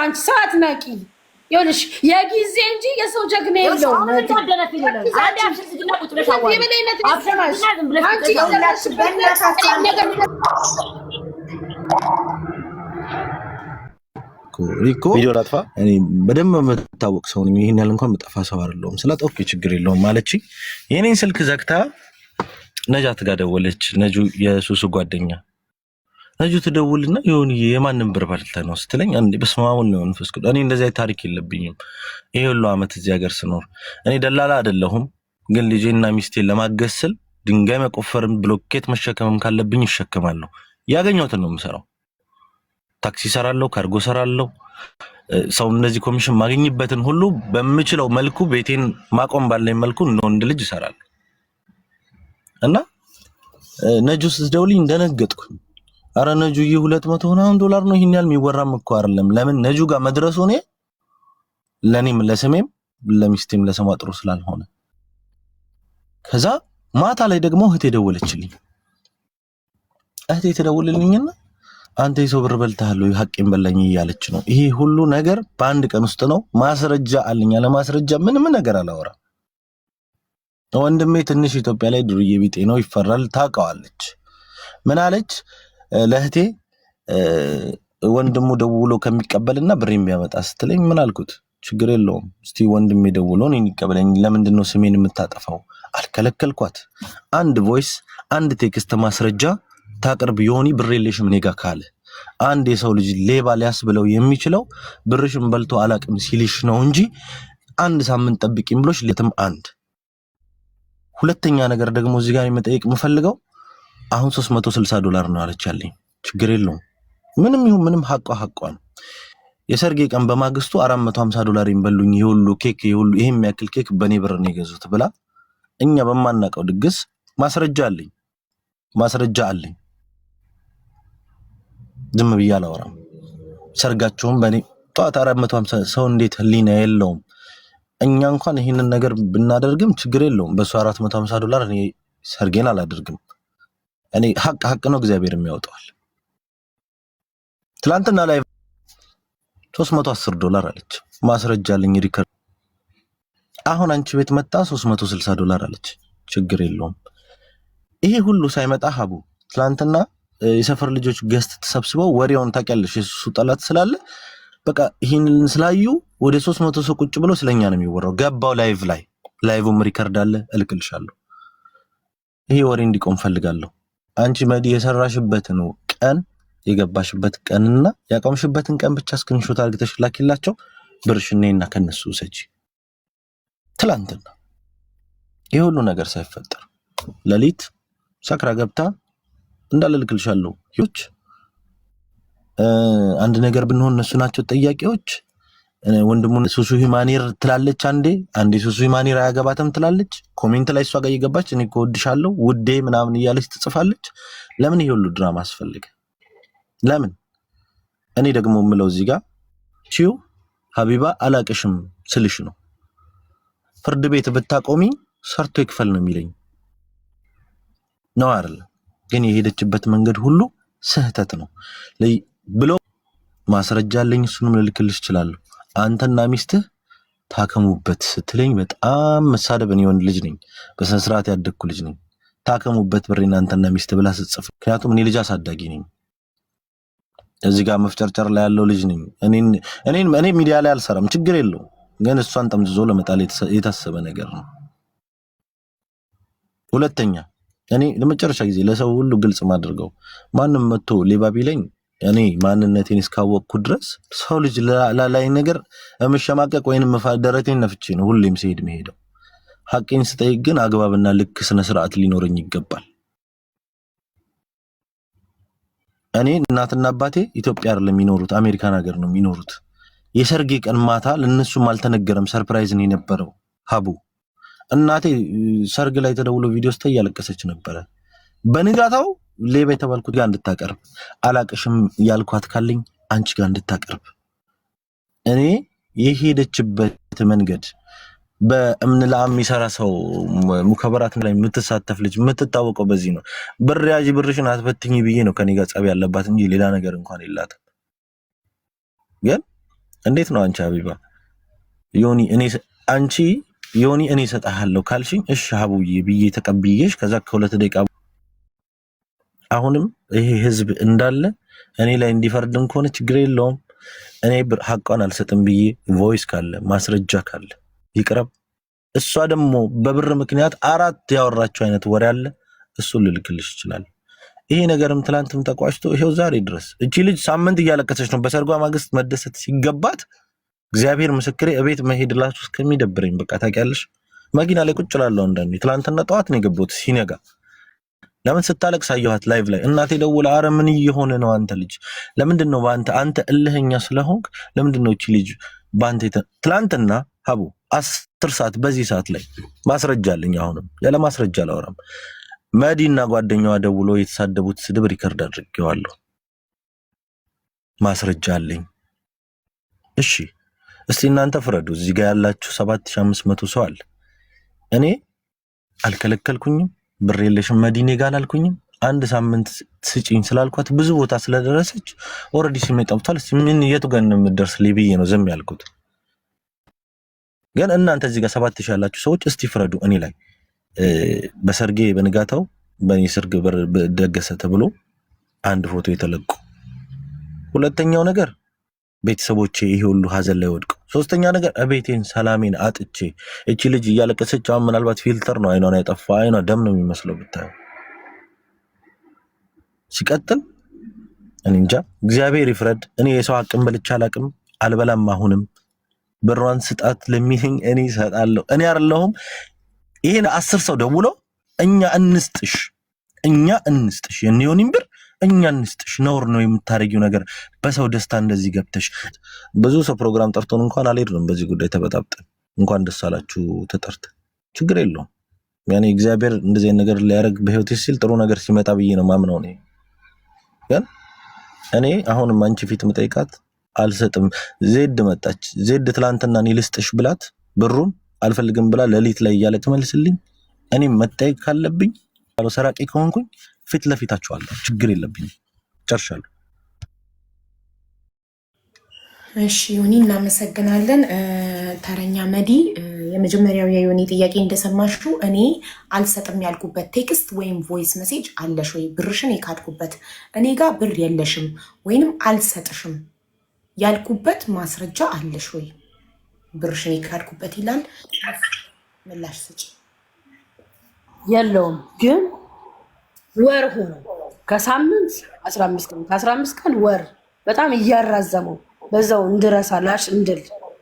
አንቺ ሰዓት ናቂ ይኸውልሽ የጊዜ እንጂ የሰው ጀግና የለውም። አንቺ ሪኮ ቪዲዮ ላጥፋ። እኔ በደንብ የምታወቅ ሰው ነኝ። ይሄን ያህል እንኳን መጣፋ ሰው አይደለሁም። ስለጣውክ ችግር የለውም ማለች። የኔን ስልክ ዘግታ ነጃት ጋር ደወለች። ነጁ የሱሱ ጓደኛ ነጁ ትደውልና ይሁን የማንም ብር በልተ ነው ስትለኝ አንዴ በስማውን ነው ንፍስኩ። እኔ እንደዚህ አይነት ታሪክ የለብኝም። ይሄ ሁሉ አመት እዚህ ሀገር ስኖር እኔ ደላላ አይደለሁም፣ ግን ልጄና ሚስቴን ለማገስል ድንጋይ መቆፈርም ብሎኬት መሸከምም ካለብኝ ይሸከማለሁ። ያገኘሁትን ነው የምሰራው። ታክሲ ሰራለሁ፣ ካርጎ ሰራለሁ። ሰው እንደዚህ ኮሚሽን ማግኝበትን ሁሉ በምችለው መልኩ ቤቴን ማቆም ባለኝ መልኩ እንደ ወንድ ልጅ እሰራለሁ። እና ነጁ ስትደውልኝ እንደነገጥኩ አረ ነጁ $200 ነው ይሄን ያህል የሚወራም እኮ አይደለም። ለምን ነጁ ጋር መድረሱ እኔ ለኔም ለስሜም ለሚስቴም ለሰማ ጥሩ ስላልሆነ ከዛ ማታ ላይ ደግሞ እህቴ ደወለችልኝ። እህቴ ተደውልልኝና አንተ የሰው ብር በልተሃል ወይ ሐቄን በላኝ እያለች ነው። ይሄ ሁሉ ነገር በአንድ ቀን ውስጥ ነው። ማስረጃ አለኝ። ያለ ማስረጃ ምንም ነገር አላወራም። ወንድሜ ትንሽ ኢትዮጵያ ላይ ዱርዬ ቢጤ ነው፣ ይፈራል። ታውቀዋለች። ምን አለች ለእህቴ ወንድሙ ደውሎ ከሚቀበልና ብር የሚያመጣ ስትለኝ ምን አልኩት? ችግር የለውም እስቲ ወንድሜ ደውሎ እኔን ይቀበለኝ። ለምንድን ነው ስሜን የምታጠፋው? አልከለከልኳት። አንድ ቮይስ አንድ ቴክስት ማስረጃ ታቅርብ ዮኒ ብር የለሽም እኔ ጋር ካለ አንድ የሰው ልጅ ሌባ ሊያስብለው የሚችለው ብርሽም በልቶ አላቅም ሲልሽ ነው እንጂ አንድ ሳምንት ጠብቂኝ ብሎሽ ለተም አንድ ሁለተኛ ነገር ደግሞ እዚህ ጋር መጠየቅ የምፈልገው አሁን $360 ነው አለቻለኝ። ችግር የለውም ምንም ይሁን ምንም ሐቋ ነው። የሰርጌ ቀን በማግስቱ $450 ይበሉኝ ይሁሉ ኬክ ይሁሉ ይሄም ያክል ኬክ በኔ ብር ነው የገዙት ብላ እኛ በማናቀው ድግስ ማስረጃ አለኝ። ዝም ብዬ አላወራም። ሰርጋቸውን በኔ ጧት 450 ሰው እንዴት ህሊና የለውም? እኛ እንኳን ይሄንን ነገር ብናደርግም ችግር የለውም። በሱ $450 እኔ ሰርጌን አላደርግም። እኔ ሐቅ ነው እግዚአብሔር የሚያወጣው። ትላንትና ላይ $310 አለች። ማስረጃ አለኝ ሪከርድ። አሁን አንቺ ቤት መጣ $360 አለች። ችግር የለውም። ይሄ ሁሉ ሳይመጣ ሀቡ ትላንትና የሰፈር ልጆች ገስት ተሰብስበው ወሬውን ታውቂያለሽ፣ የሱሱ ጠላት ስላለ በቃ ይሄንን ስላዩ ወደ 300 ሰው ቁጭ ብሎ ስለኛ ነው የሚወራው። ገባው ላይቭም ሪከርድ አለ፣ እልክልሻለሁ። ይሄ ወሬ እንዲቆም ፈልጋለሁ። አንቺ መዲ የሰራሽበት ነው ቀን የገባሽበት ቀንና ያቆምሽበትን ቀን ብቻ ስክሪንሾት አድርገሽ ላኪላቸው። ብርሽኔና ከነሱ ሰጪ ትላንትና ይሄ ሁሉ ነገር ሳይፈጠር ለሊት ሰክራ ገብታ እንዳልልክልሻለሁ። ይሁች አንድ ነገር ብንሆን እነሱ ናቸው ጠያቂዎች። ወንድሙን ሱሱ ሂማኒር ትላለች አንዴ ሱሱ ሂማኒር አያገባትም ትላለች። ኮሜንት ላይ እሷ ጋር እየገባች እኔ እኮ ወድሻለሁ ውዴ ምናምን እያለች ትጽፋለች። ለምን ይሄ ሁሉ ድራማ አስፈልገ? ለምን? እኔ ደግሞ የምለው እዚህ ጋር ቺው ሀቢባ አላቅሽም ስልሽ ነው። ፍርድ ቤት ብታቆሚ ሰርቶ ይክፈል ነው የሚለኝ ነው አይደል? ግን የሄደችበት መንገድ ሁሉ ስህተት ነው ብሎ ማስረጃ አለኝ። እሱንም ልልክልሽ እችላለሁ። አንተና ሚስትህ ታከሙበት ስትለኝ በጣም መሳደብ። እኔ ወንድ ልጅ ነኝ፣ በስነ ስርዓት ያደግኩ ልጅ ነኝ። ታከሙበት ብሬና አንተና ሚስትህ ብላ ስትጽፍ፣ ምክንያቱም እኔ ልጅ አሳዳጊ ነኝ። እዚህ ጋር መፍጨርጨር ላይ ያለው ልጅ ነኝ። እኔ ሚዲያ ላይ አልሰራም፣ ችግር የለውም። ግን እሷን ጠምዝዞ ለመጣል የታሰበ ነገር ነው። ሁለተኛ እኔ ለመጨረሻ ጊዜ ለሰው ሁሉ ግልጽ ማድርገው ማንም መጥቶ ሌባ ቢለኝ እኔ ማንነቴን እስካወቅኩ ድረስ ሰው ልጅ ላይ ነገር መሸማቀቅ ወይንም መፋደረቴን ነፍቼ ነው ሁሌም ሲሄድ መሄደው። ሐቄን ስጠይቅ ግን አግባብና ልክ ስነ ስርዓት ሊኖርኝ ይገባል። እኔ እናትና አባቴ ኢትዮጵያ አይደለም የሚኖሩት፣ አሜሪካን ሀገር ነው የሚኖሩት። የሰርጌ ቀን ማታ ለነሱም አልተነገረም፣ ሰርፕራይዝ ነው የነበረው። ሀቡ እናቴ ሰርግ ላይ ተደውሎ ቪዲዮ ስታይ ያለቀሰች ነበረ። በንጋታው ሌባ የተባልኩት ጋር እንድታቀርብ አላቅሽም ያልኳት ካለኝ አንቺ ጋር እንድታቀርብ እኔ የሄደችበት መንገድ በእምን ለአም ይሰራ ሰው ሙከበራት ላይ የምትሳተፍ ልጅ የምትታወቀው በዚህ ነው። ብር ያጂ ብርሽን አትበትኝ ብዬ ነው ከኔ ጋር ጸብ ያለባት እንጂ ሌላ ነገር እንኳን የላትም። ግን እንዴት ነው አንቺ ሀቢባ ዮኒ አንቺ ዮኒ እኔ እሰጥሃለሁ ካልሽኝ እሺ ሀቡዬ ብዬ ተቀብዬሽ ከዛ ከሁለት ደቂቃ አሁንም ይሄ ህዝብ እንዳለ እኔ ላይ እንዲፈርድም ከሆነ ችግር የለውም። እኔ ሐቋን አልሰጥም ብዬ ቮይስ ካለ ማስረጃ ካለ ይቅረብ። እሷ ደግሞ በብር ምክንያት 4 ያወራቸው አይነት ወሬ አለ፣ እሱ ልልክልሽ ይችላል። ይሄ ነገርም ትላንትም ተቋጭቶ ይሄው ዛሬ ድረስ እቺ ልጅ ሳምንት እያለቀሰች ነው። በሰርጓ ማግስት መደሰት ሲገባት እግዚአብሔር ምስክሬ እቤት መሄድላችሁ እስከሚደብረኝ በቃ ታውቂያለሽ። መኪና ላይ ቁጭ እላለሁ። አንዳንዴ ትላንትና ጠዋት ነው የገባሁት ሲነጋ። ለምን ስታለቅስ አየኋት ላይቭ ላይ። እናቴ ደውላ አረ ምን እየሆነ ነው አንተ ልጅ ለምንድን ነው አንተ እልህኛ ስለሆንክ ለምንድን ነው እቺ ልጅ ባንተ ትላንትና ሀቡ 10 ሰዓት በዚህ ሰዓት ላይ ማስረጃ አለኝ። አሁንም ያለ ማስረጃ አላወራም። መዲና ጓደኛዋ ደውሎ የተሳደቡት ስድብ ሪከርድ አድርጌዋለሁ። ማስረጃ አለኝ። እሺ እስቲ እናንተ ፍረዱ። እዚህ ጋር ያላችሁ 7500 ሰው አለ። እኔ አልከለከልኩኝም። ብር የለሽም መዲኔ ጋር አላልኩኝም። አንድ ሳምንት ስጪኝ ስላልኳት ብዙ ቦታ ስለደረሰች ኦሬዲ ስሜ ጠብቷል። ምን የቱ ጋር ነው የምትደርስ ልብዬ ነው ዝም ያልኩት። ግን እናንተ እዚህ ጋር 7000 ያላችሁ ሰዎች እስቲ ፍረዱ እኔ ላይ። በሰርጌ በንጋታው በኔ ሰርግ ደገሰ ተብሎ አንድ ፎቶ የተለቁ። ሁለተኛው ነገር ቤተሰቦቼ ይሄ ሁሉ ሀዘን ላይ ወድቀው፣ ሶስተኛ ነገር እቤቴን ሰላሜን አጥቼ እቺ ልጅ እያለቀሰች አሁን ምናልባት ፊልተር ነው አይኗን ያጠፋ አይኗ ደም ነው የሚመስለው ብታዩ። ሲቀጥል እኔ እንጃ እግዚአብሔር ይፍረድ። እኔ የሰው አቅም በልቻ አላቅም አልበላም። አሁንም ብሯን ስጣት ለሚሄኝ እኔ እሰጣለሁ። እኔ አይደለሁም ይሄን 10 ሰው ደውሎ እኛ እንስጥሽ የኒዮኒን ብር እኛ እንስጥሽ ነውር ነው የምታረጊው ነገር በሰው ደስታ እንደዚህ ገብተሽ። ብዙ ሰው ፕሮግራም ጠርቶን እንኳን አልሄድንም በዚህ ጉዳይ ተበጣብጠን እንኳን ደስ አላችሁ ተጠርተን ችግር የለውም። ያኔ እግዚአብሔር እንደዚህ ነገር ሊያረግ በህይወት ሲል ጥሩ ነገር ሲመጣ ብዬ ነው ማምነው ነው። ግን እኔ አሁንም አንቺ ፊት መጠይቃት አልሰጥም። ዜድ መጣች። ዜድ ትላንትና እኔ ልስጥሽ ብላት ብሩን አልፈልግም ብላ ለሊት ላይ እያለ ትመልስልኝ። እኔም መጠየቅ ካለብኝ አለው ሰራቂ ከሆንኩኝ ፊት ለፊታችሁ አለ ችግር የለብኝም። ጨርሻለሁ። እሺ ዮኒ እናመሰግናለን። ተረኛ መዲ የመጀመሪያው የዮኒ ጥያቄ እንደሰማሽው እኔ አልሰጥም ያልኩበት ቴክስት ወይም ቮይስ ሜሴጅ አለሽ ወይ? ብርሽን የካድኩበት እኔ ጋር ብር የለሽም ወይንም አልሰጥሽም ያልኩበት ማስረጃ አለሽ ወይ? ብርሽን የካድኩበት ይላል። ምላሽ ስጪ። የለውም ግን ወር ሆኖ ከሳምንት 15 ቀን ከ15 ቀን ወር በጣም እያራዘመው በዛው እንድረሳላሽ እንድል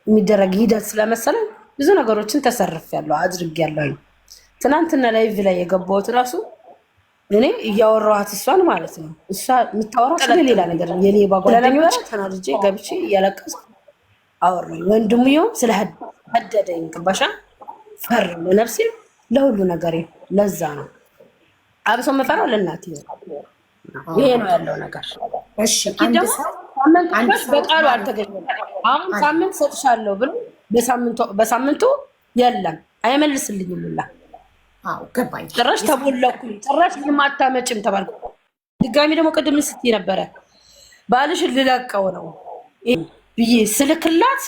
የሚደረግ ሂደት ስለመሰለኝ ብዙ ነገሮችን ተሰርፌያለሁ አድርጌያለሁ። ትናንትና ላይቭ ላይ የገባሁት ራሱ እኔ እያወራኋት እሷን ማለት ነው። እሷ የምታወራው ስለ ሌላ ነገር የሌባ ጓደኞች ተናድጄ ገብቼ እያለቀስኩ አወራኝ። ወንድሙዬው ስለ ሀደደኝ ቅባሻ ፈር ለነፍሴ ለሁሉ ነገሬ ለዛ ነው አብሶ መፈራው ለእናቴ ነው። ይሄ ነው ያለው ነገር። እሺ አንድ በቃሉ አልተገኘም። አሁን ሳምንት ሰጥሻለሁ ብሎ በሳምንቱ የለም አይመልስልኝም ሁላ። አዎ ገባኝ። ጭራሽ ተቦለኩኝ። ጭራሽ ምንም አታመጭም ተባልኩ። ድጋሚ ደግሞ ቅድም ስትይ ነበረ ባልሽን ልለቀው ነው ብዬ ስልክላት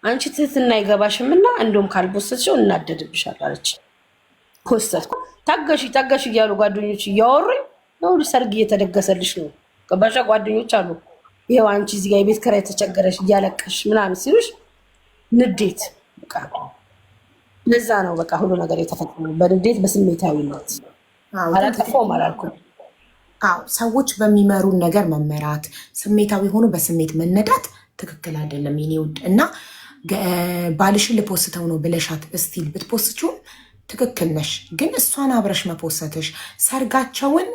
አንቺ ትህትና አይገባሽምና እንደውም ካልቦሰትሽው እናደድብሻል አለች። ኮስተትኩ። ታገሽ እያሉ ጓደኞች እያወሩኝ ነው። ሰርግ እየተደገሰልሽ ነው ገባሻ? ጓደኞች አሉ ይሄው አንቺ እዚህ ጋር የቤት ኪራይ ተቸገረሽ እያለቀሽ ምናምን ሲሉሽ ንዴት በቃ ለዛ ነው በቃ ሁሉ ነገር የተፈጠረው በንዴት በስሜታዊነት። አላጠፋውም አላልኩም። አዎ ሰዎች በሚመሩን ነገር መመራት፣ ስሜታዊ ሆኖ በስሜት መነዳት ትክክል አይደለም የኔ ውድ። እና ባልሽን ልፖስተው ነው ብለሻት እስቲል ብትፖስቹም ትክክል ነሽ። ግን እሷን አብረሽ መፖሰትሽ ሰርጋቸውን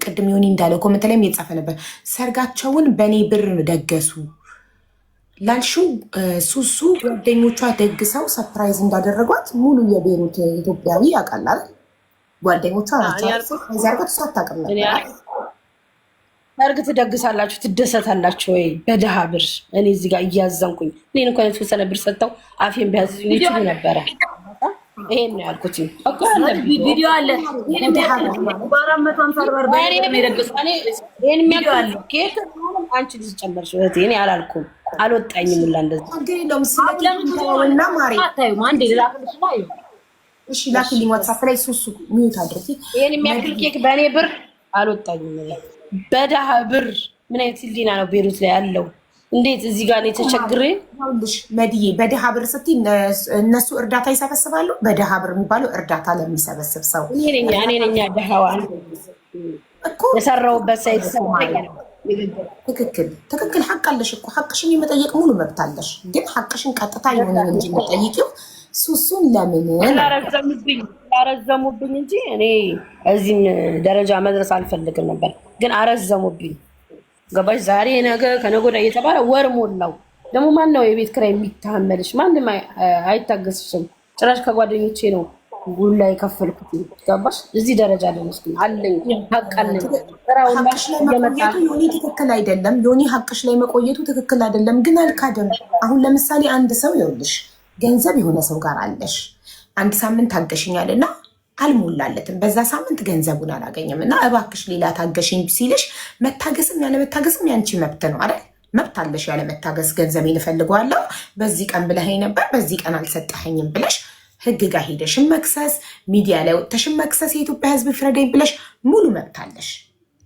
ቅድም ዮኒ እንዳለው ኮመንት ላይም እየጻፈ ነበር። ሰርጋቸውን በእኔ ብር ደገሱ ላልሽው ሱሱ ጓደኞቿ ደግሰው ሰርፕራይዝ እንዳደረጓት ሙሉ የቤሩት ኢትዮጵያዊ ያውቃል። ጓደኞቿ ናቸው። ዛርገት እሷ አታውቅም ነበር። ሰርግ ትደግሳላችሁ ትደሰታላችሁ ወይ በድሃ ብር? እኔ እዚህ ጋር እያዘንኩኝ እኔን እንኳን የተወሰነ ብር ሰጥተው አፌን ቢያዝዙኝ ይችሉ ነበረ። ይሄን ነው ያልኩት። ቪዲዮ አለ አንቺ ልጅ ጨመርሽ እህቴ፣ እኔ አላልኩም። አልወጣኝም ሁላ እንደዚህ ግን እንደውም ስለና ማሪ አታዩም? አንዴ ላክልሽ ላይ እሺ፣ ላክልኝ ዋትስአፕ ላይ ሱሱ ሚዩት አድርጊ። ይሄን የሚያክል ኬክ በእኔ ብር አልወጣኝም። በደሃ ብር ምን አይነት ህሊና ነው ቤሩት ላይ ያለው? እንዴት እዚህ ጋር ነው የተቸግሬ? መድዬ በደሃ ብር ስትይ እነሱ እርዳታ ይሰበስባሉ። በደሃ ብር የሚባለው እርዳታ ለሚሰበስብ ሰው እኔ ነኝ ደሃዋ እኮ የሰራሁበት ሳይት ትክክል ሀቅ አለሽ እኮ ሀቅሽን የመጠየቅ ሙሉ መብት አለሽ። ግን ሀቅሽን ቀጥታ የሆነ እንጂ የምጠይቂው ሱሱን ለምን አረዘሙብኝ እንጂ እኔ እዚህም ደረጃ መድረስ አልፈልግም ነበር። ግን አረዘሙብኝ። ገባሽ? ዛሬ ነገ ከነገ ወዲያ እየተባለ ወር ሞላው። ደግሞ ማን ነው የቤት ኪራይ የሚታመልሽ? ማንም አይታገስሽም። ጭራሽ ከጓደኞቼ ነው ጉላ የከፈልኩት። ገባሽ? እዚህ ደረጃ ደረስኩ። አለኝ ሀቅ አለኝ። ዮኒ ትክክል አይደለም። ዮኒ ሀቅሽ ላይ መቆየቱ ትክክል አይደለም። ግን አልካደም። አሁን ለምሳሌ አንድ ሰው ይኸውልሽ ገንዘብ የሆነ ሰው ጋር አለሽ። አንድ ሳምንት ታገሽኛል እና አልሞላለትም። በዛ ሳምንት ገንዘቡን አላገኘም እና እባክሽ ሌላ ታገሽኝ ሲልሽ መታገስም ያለመታገስም ያንቺ መብት ነው አይደል? መብት አለሽ ያለመታገስ። ገንዘቤን እፈልገዋለሁ በዚህ ቀን ብለኸኝ ነበር በዚህ ቀን አልሰጠኸኝም ብለሽ ህግ ጋር ሄደሽን መክሰስ፣ ሚዲያ ላይ ወጥተሽን መክሰስ፣ የኢትዮጵያ ህዝብ ፍረደኝ ብለሽ ሙሉ መብት አለሽ።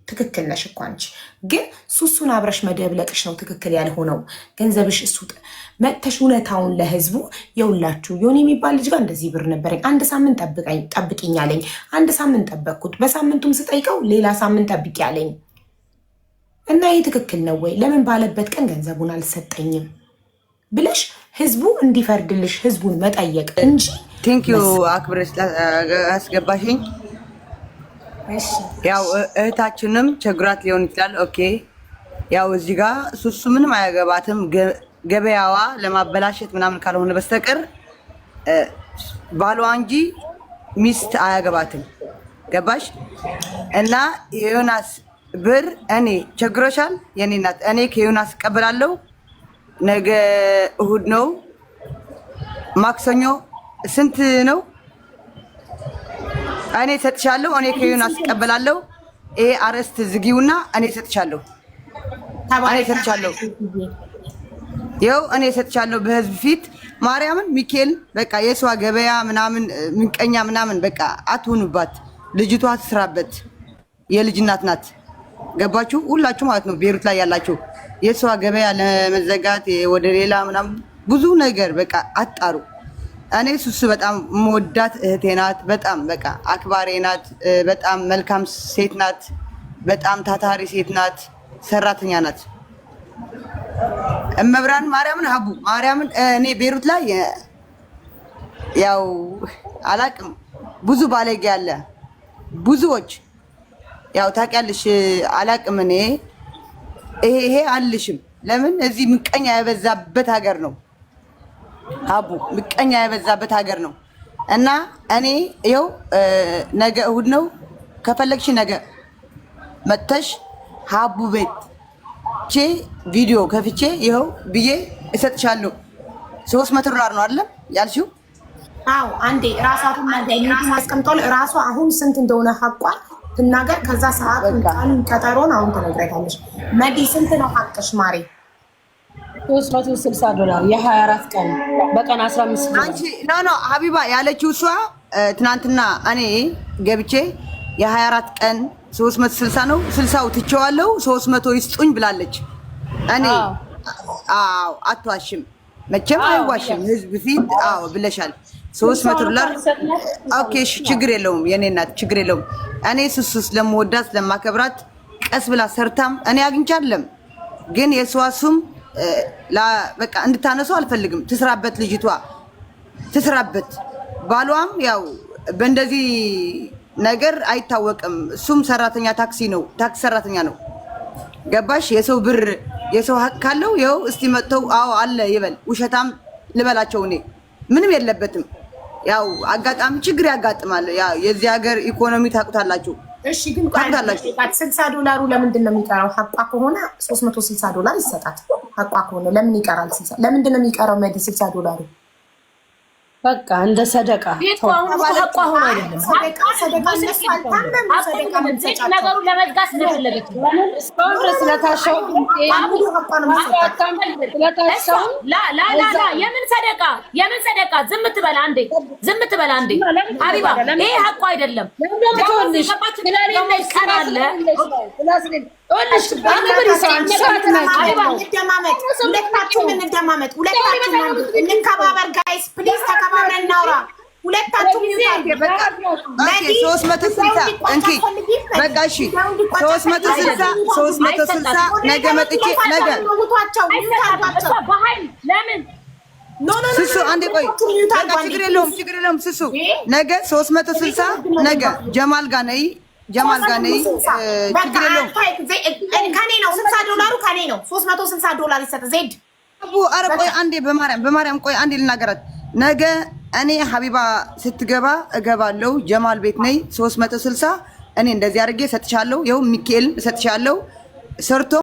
ትክክል ነሽ እኮ አንቺ። ግን ሱሱን አብረሽ መደብለቅሽ ነው ትክክል ያልሆነው። ገንዘብሽ እሱ መጥተሽ እውነታውን ለህዝቡ የውላችሁ ዮኒ የሚባል ልጅ ጋር እንደዚህ ብር ነበረኝ፣ አንድ ሳምንት ጠብቂኝ አለኝ። አንድ ሳምንት ጠበቅኩት። በሳምንቱም ስጠይቀው ሌላ ሳምንት ጠብቂ አለኝ። እና ይህ ትክክል ነው ወይ? ለምን ባለበት ቀን ገንዘቡን አልሰጠኝም ብለሽ ህዝቡ እንዲፈርድልሽ ህዝቡን መጠየቅ እንጂ። ቴንኪዩ አክብረሽ አስገባሽኝ። ያው እህታችንም ቸግራት ሊሆን ይችላል። ኦኬ ያው እዚህ ጋር ሱሱ ምንም አያገባትም። ገበያዋ ለማበላሸት ምናምን ካልሆነ በስተቀር ባሏ እንጂ ሚስት አያገባትም። ገባሽ? እና የዮናስ ብር እኔ ቸግሮሻል የኔ እናት፣ እኔ ከዮናስ እቀበላለሁ። ነገ እሁድ ነው፣ ማክሰኞ ስንት ነው? እኔ ሰጥሻለሁ። እኔ ከዮናስ እቀበላለሁ። ይሄ አረስት ዝጊውና እኔ ሰጥሻለሁ። ይኸው እኔ ሰጥሻለሁ በህዝብ ፊት ማርያምን ሚካኤል። በቃ የሷ ገበያ ምናምን ምንቀኛ ምናምን በቃ አትሁኑባት። ልጅቷ ትስራበት። የልጅ እናት ናት። ገባችሁ? ሁላችሁ ማለት ነው ቤሩት ላይ ያላችሁ የሷ ገበያ ለመዘጋት ወደ ሌላ ምናምን ብዙ ነገር በቃ አጣሩ። እኔ ሱሱ በጣም መወዳት እህቴ ናት። በጣም በቃ አክባሪ ናት። በጣም መልካም ሴት ናት። በጣም ታታሪ ሴት ናት። ሰራተኛ ናት። እመብራን ማርያምን ሀቡ ማርያምን እኔ ቤሩት ላይ ያው አላቅም ብዙ ባለጌ አለ ብዙዎች ያው ታውቂያለሽ። አላቅም እኔ ይሄ አልሽም። ለምን እዚህ ምቀኛ የበዛበት ሀገር ነው ሀቡ፣ ምቀኛ የበዛበት ሀገር ነው። እና እኔ ይኸው ነገ እሁድ ነው። ከፈለግሽ ነገ መጥተሽ ሀቡ ቤት ቪዲዮ ከፍቼ ይኸው ብዬ እሰጥሻለሁ። $300 ነው አይደለም ያልሽው? አዎ አንዴ ራሳቱን ማስቀምጧል። ራሷ አሁን ስንት እንደሆነ ሀቋል ትናገር። ከዛ ሰዓት ቀጠሮን አሁን ትነግረታለሽ። መዲ ስንት ነው ሀቅሽ ማሬ? $360 የ24 ቀን በቀን 15 አንቺ ኖ ሀቢባ ያለችው እሷ ትናንትና እኔ ገብቼ የ24 ቀን 360 ነው 60ው ትቼዋለሁ 300 ይስጡኝ ብላለች። እኔ አዎ አትዋሽም መቼም አይዋሽም ህዝብ ፊት አዎ ብለሻል። $300 ኦኬ ችግር የለውም የኔ እናት ችግር የለውም። እኔ ሱሱ ስለምወዳት ስለማከብራት ቀስ ብላ ሰርታም እኔ አግኝቻለም። ግን የሷሱም በቃ እንድታነሱ አልፈልግም። ትስራበት፣ ልጅቷ ትስራበት። ባሏም ያው በእንደዚህ ነገር አይታወቅም። እሱም ሰራተኛ ታክሲ ነው፣ ታክሲ ሰራተኛ ነው። ገባሽ? የሰው ብር የሰው ሀቅ ካለው ይኸው እስቲ መጥተው አዎ አለ ይበል። ውሸታም ልበላቸው እኔ ምንም የለበትም። ያው አጋጣሚ ችግር ያጋጥማል። ያው የዚህ ሀገር ኢኮኖሚ ታውቁታላችሁ። እሺ ግን $60 ለምንድን ነው የሚቀረው? ሀቋ ከሆነ $360 ይሰጣት። ሀቋ ከሆነ ለምን ይቀራል? ለምንድን ነው የሚቀረው? መዲ $60 በቃ እንደ ሰደቃ ነገሩን ለመዝጋት ስለፈለገች እስካሁን ድረስ ስለታሸው የምን ሰደቃ ዝም ትበላ አንዴ ሀቢባ ይሄ ሀቁ አይደለም ነገ መጥቼ ስሱ አንዴ ቆይ ችግር የለውም ስሱ ነገ 360 ነገ ጀማል ጋር ነይ ችግር የለውም ከኔ ነው $60 ከኔ ነው $360 ይሰጥ ዜድ ኧረ ቆይ አንዴ በማርያም ቆይ አንዴ ልናገራት ነገ እኔ ሀቢባ ስትገባ እገባለሁ ጀማል ቤት ነይ 360 እኔ እንደዚህ አድርጌ ሰጥቻለሁ ይኸው ሚካኤል ሰጥቻለሁ ሰርቶ